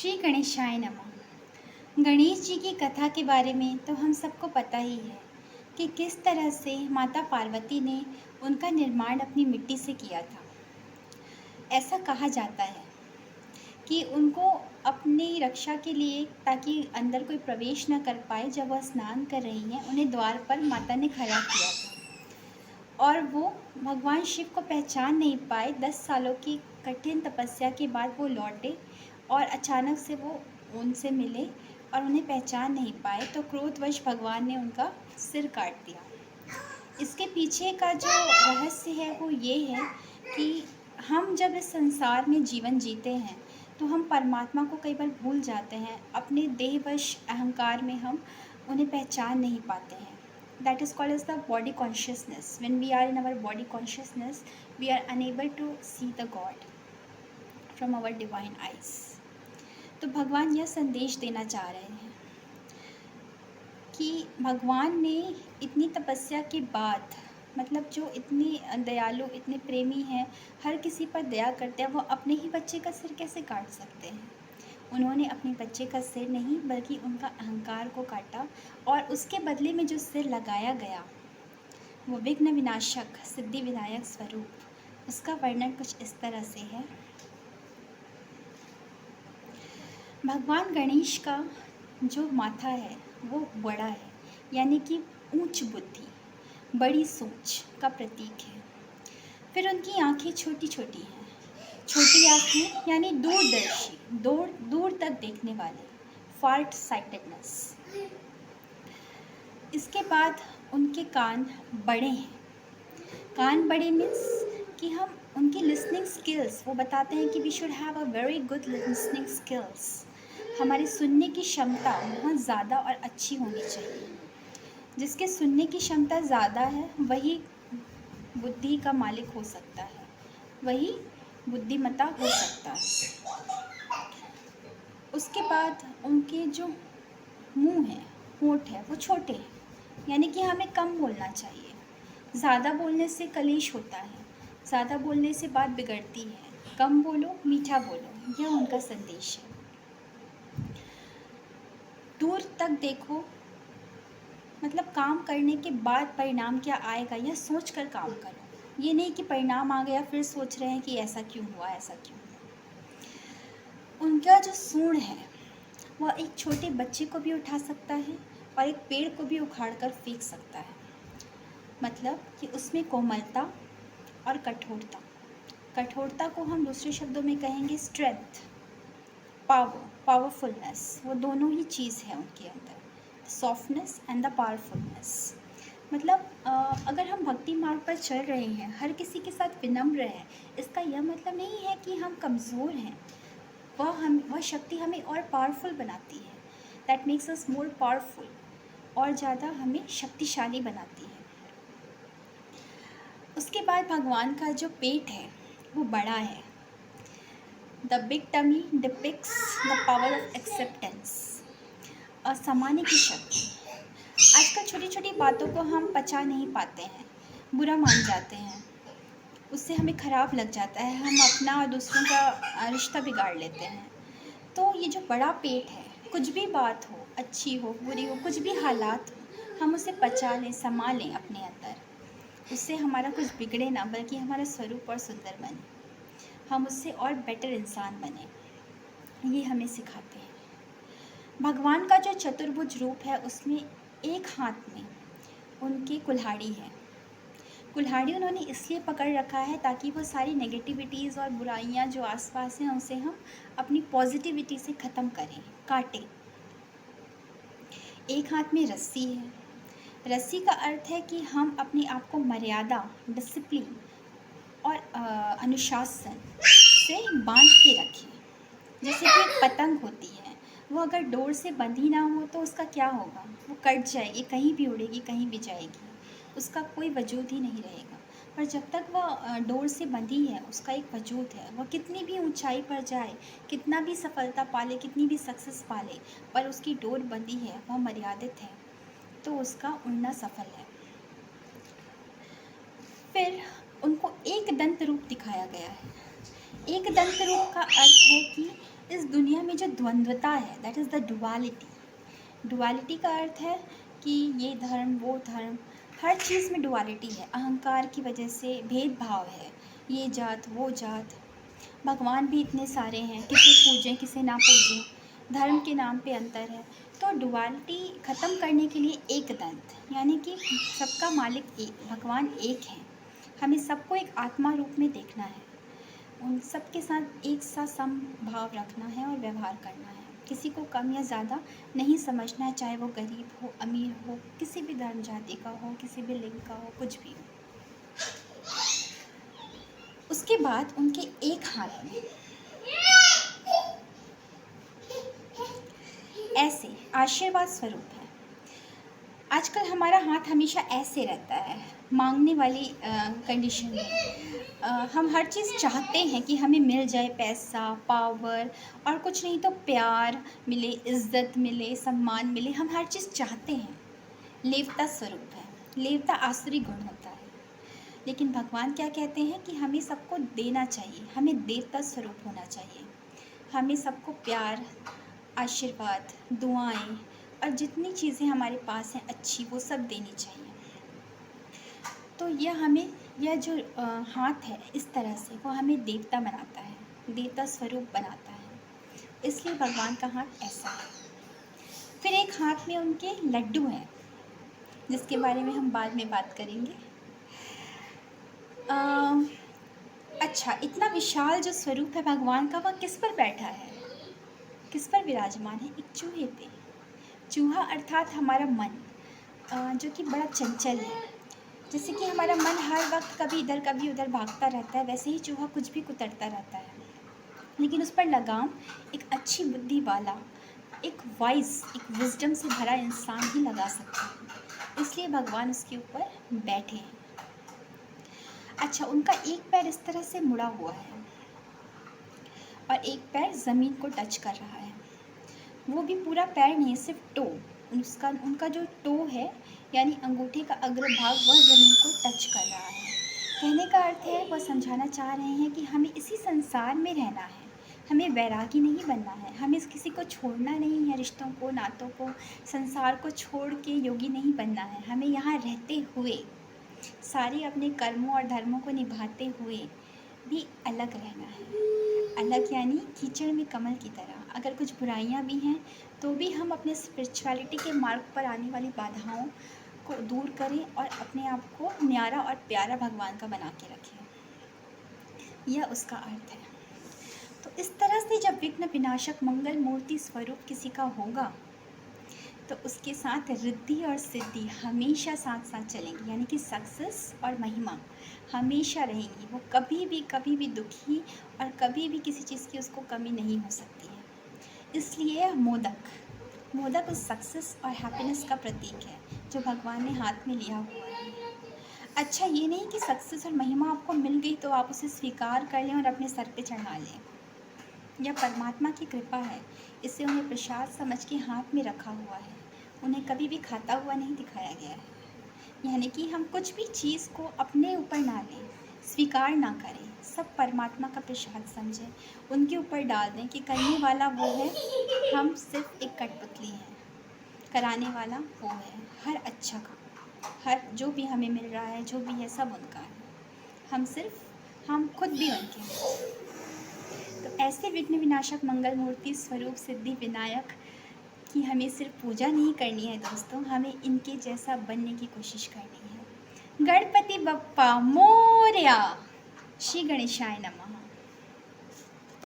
श्री गणेशाय नमः। गणेश जी की कथा के बारे में तो हम सबको पता ही है कि किस तरह से माता पार्वती ने उनका निर्माण अपनी मिट्टी से किया था। ऐसा कहा जाता है कि उनको अपनी रक्षा के लिए, ताकि अंदर कोई प्रवेश न कर पाए, जब वह स्नान कर रही हैं उन्हें द्वार पर माता ने खड़ा किया था और वो भगवान शिव को पहचान नहीं पाए। 10 सालों की कठिन तपस्या के बाद वो लौटे और अचानक से वो उनसे मिले और उन्हें पहचान नहीं पाए, तो क्रोधवश भगवान ने उनका सिर काट दिया। इसके पीछे का जो रहस्य है वो ये है कि हम जब इस संसार में जीवन जीते हैं तो हम परमात्मा को कई बार भूल जाते हैं। अपने देहवश अहंकार में हम उन्हें पहचान नहीं पाते हैं। That is called as the body consciousness. When we are in our body consciousness we are unable to see the god from our divine eyes. तो भगवान यह संदेश देना चाह रहे हैं कि भगवान ने इतनी तपस्या के बाद, मतलब जो इतने दयालु, इतने प्रेमी हैं, हर किसी पर दया करते हैं, वो अपने ही बच्चे का सिर कैसे काट सकते हैं। उन्होंने अपने बच्चे का सिर नहीं बल्कि उनका अहंकार को काटा, और उसके बदले में जो सिर लगाया गया वो विघ्न विनाशक सिद्धि विनायक स्वरूप, उसका वर्णन कुछ इस तरह से है। भगवान गणेश का जो माथा है वो बड़ा है, यानी कि ऊंच बुद्धि, बड़ी सोच का प्रतीक है। फिर उनकी आंखें छोटी छोटी हैं। छोटी आंखें यानी दूरदर्शी, दूर दूर तक देखने वाले, फार साइटेडनेस। इसके बाद उनके कान बड़े हैं। कान बड़े मीन्स कि हम उनकी लिसनिंग स्किल्स, वो बताते हैं कि we should have a very good listening skills. हमारी सुनने की क्षमता बहुत ज़्यादा और अच्छी होनी चाहिए। जिसके सुनने की क्षमता ज़्यादा है वही बुद्धि का मालिक हो सकता है, वही बुद्धिमत्ता हो सकता है। उसके बाद उनके जो मुंह है, होंठ है, वो छोटे हैं, यानी कि हमें कम बोलना चाहिए। ज़्यादा बोलने से कलेश होता है, ज़्यादा बोलने से बात बिगड़ती है। कम बोलो, मीठा बोलो, यह उनका संदेश है। दूर तक देखो, मतलब काम करने के बाद परिणाम क्या आएगा यह सोच कर काम करो। ये नहीं कि परिणाम आ गया फिर सोच रहे हैं कि ऐसा क्यों हुआ, ऐसा क्यों हुआ। उनका जो सूंड है वह एक छोटे बच्चे को भी उठा सकता है और एक पेड़ को भी उखाड़ कर फेंक सकता है। मतलब कि उसमें कोमलता और कठोरता। कठोरता को हम दूसरे शब्दों में कहेंगे स्ट्रेंथ, पावर, पावरफुलनेस। वो दोनों ही चीज़ है उनके अंदर, सॉफ्टनेस एंड द पावरफुलनेस। मतलब अगर हम भक्ति मार्ग पर चल रहे हैं, हर किसी के साथ विनम्र हैं, इसका यह मतलब नहीं है कि हम कमज़ोर हैं। वह शक्ति हमें और पावरफुल बनाती है। That makes us more powerful, और ज़्यादा हमें शक्तिशाली बनाती है। उसके बाद भगवान का जो पेट है वो बड़ा है। The big tummy depicts the power of acceptance, असमाने की शक्ति। आजकल छोटी छोटी बातों को हम पचा नहीं पाते हैं, बुरा मान जाते हैं, उससे हमें ख़राब लग जाता है, हम अपना और दूसरों का रिश्ता बिगाड़ लेते हैं। तो ये जो बड़ा पेट है, कुछ भी बात हो, अच्छी हो, बुरी हो, कुछ भी हालात हो, हम उसे पचा लें, संभालें अपने अंदर। उससे हमारा कुछ बिगड़े ना, बल्कि हमारा स्वरूप और सुंदर बने, हम उससे और बेटर इंसान बने। ये हमें सिखाते हैं। भगवान का जो चतुर्भुज रूप है उसमें एक हाथ में उनकी कुल्हाड़ी है। कुल्हाड़ी उन्होंने इसलिए पकड़ रखा है ताकि वो सारी नेगेटिविटीज़ और बुराइयां जो आसपास हैं उसे हम अपनी पॉजिटिविटी से ख़त्म करें, काटें। एक हाथ में रस्सी है। रस्सी का अर्थ है कि हम अपने आप को मर्यादा, डिसिप्लिन और अनुशासन से बांध के रखें। जैसे कि एक पतंग होती है, वो अगर डोर से बंधी ना हो तो उसका क्या होगा, वो कट जाएगी, कहीं भी उड़ेगी, कहीं भी जाएगी, उसका कोई वजूद ही नहीं रहेगा। पर जब तक वह डोर से बंधी है उसका एक वजूद है। वह कितनी भी ऊंचाई पर जाए, कितना भी सफलता पाले, कितनी भी सक्सेस पाले, पर उसकी डोर बंधी है, वह मर्यादित है, तो उसका उड़ना सफल है। फिर उनको एक दंत रूप दिखाया गया है। एक दंत रूप का अर्थ है कि इस दुनिया दुनिया में जो द्वंद्वता है, that is the duality. Duality का अर्थ है कि ये धर्म वो धर्म, हर चीज़ में डुअलिटी है। अहंकार की वजह से भेदभाव है, ये जात वो जात। भगवान भी इतने सारे हैं, किसे पूजें किसे ना पूजें, धर्म के नाम पे अंतर है। तो डुअलिटी ख़त्म करने के लिए एक दंत, यानी कि सबका मालिक एक, भगवान एक है। हमें सबको एक आत्मा रूप में देखना है, उन सब के साथ एक सा समभाव रखना है और व्यवहार करना है। किसी को कम या ज़्यादा नहीं समझना है, चाहे वो गरीब हो अमीर हो, किसी भी धर्म जाति का हो, किसी भी लिंग का हो, कुछ भी हो। उसके बाद उनके एक हाथ में ऐसे आशीर्वाद स्वरूप है। आजकल हमारा हाथ हमेशा ऐसे रहता है, मांगने वाली कंडीशन में। हम हर चीज़ चाहते हैं कि हमें मिल जाए, पैसा, पावर, और कुछ नहीं तो प्यार मिले, इज्जत मिले, सम्मान मिले। हम हर चीज़ चाहते हैं। लेवता स्वरूप है, लेवता आसुरी गुण होता है। लेकिन भगवान क्या कहते हैं कि हमें सबको देना चाहिए, हमें देवता स्वरूप होना चाहिए। हमें सबको प्यार, आशीर्वाद, दुआएं और जितनी चीज़ें हमारे पास हैं अच्छी, वो सब देनी चाहिए। तो यह जो हाथ है इस तरह से, वो हमें देवता बनाता है, देवता स्वरूप बनाता है। इसलिए भगवान का हाथ ऐसा है। फिर एक हाथ में उनके लड्डू हैं, जिसके बारे में हम बाद में बात करेंगे। अच्छा, इतना विशाल जो स्वरूप है भगवान का, वह किस पर बैठा है, किस पर विराजमान है? एक चूहे पे। चूहा अर्थात हमारा मन, जो कि बड़ा चंचल है। जैसे कि हमारा मन हर वक्त कभी इधर कभी उधर भागता रहता है, वैसे ही चूहा कुछ भी कुतरता रहता है। लेकिन उस पर लगाम एक अच्छी बुद्धि वाला, एक विजडम से भरा इंसान ही लगा सकता है। इसलिए भगवान उसके ऊपर बैठे हैं। अच्छा, उनका एक पैर इस तरह से मुड़ा हुआ है और एक पैर ज़मीन को टच कर रहा है। वो भी पूरा पैर नहीं, सिर्फ टो। उनका जो टो है, यानी अंगूठे का अग्रभाग, वह ज़मीन को टच कर रहा है। कहने का अर्थ है, वह समझाना चाह रहे हैं कि हमें इसी संसार में रहना है, हमें वैरागी नहीं बनना है, हमें किसी को छोड़ना नहीं है, रिश्तों को, नातों को, संसार को छोड़ के योगी नहीं बनना है। हमें यहाँ रहते हुए, सारे अपने कर्मों और धर्मों को निभाते हुए भी अलग रहना है। अलग यानी कीचड़ में कमल की तरह। अगर कुछ बुराइयां भी हैं तो भी हम अपने स्पिरिचुअलिटी के मार्ग पर आने वाली बाधाओं को दूर करें और अपने आप को न्यारा और प्यारा भगवान का बना के रखें। यह उसका अर्थ है। तो इस तरह से जब विघ्न विनाशक मंगल मूर्ति स्वरूप किसी का होगा, तो उसके साथ रिद्धि और सिद्धि हमेशा साथ साथ चलेंगी, यानी कि सक्सेस और महिमा हमेशा रहेंगी। वो कभी भी दुखी और कभी भी किसी चीज़ की उसको कमी नहीं हो सकती है। इसलिए मोदक उस सक्सेस और हैप्पीनेस का प्रतीक है जो भगवान ने हाथ में लिया हुआ है। अच्छा, ये नहीं कि सक्सेस और महिमा आपको मिल गई तो आप उसे स्वीकार कर लें और अपने सर पे चढ़ा लें। यह परमात्मा की कृपा है। इसे उन्हें प्रसाद समझ के हाथ में रखा हुआ है, उन्हें कभी भी खाता हुआ नहीं दिखाया गया है। यानी कि हम कुछ भी चीज़ को अपने ऊपर ना लें, स्वीकार ना करें, सब परमात्मा का प्रसाद समझें, उनके ऊपर डाल दें कि करने वाला वो है, हम सिर्फ एक कठपुतली हैं, कराने वाला वो है। हर अच्छा काम, हर जो भी हमें मिल रहा है, जो भी है, सब उनका है, हम खुद भी उनके हैं। तो ऐसे विघ्न विनाशक मंगल मूर्ति स्वरूप सिद्धि विनायक की हमें सिर्फ पूजा नहीं करनी है दोस्तों, हमें इनके जैसा बनने की कोशिश करनी है। गणपति बप्पा मोरया। श्री गणेशाय नमः।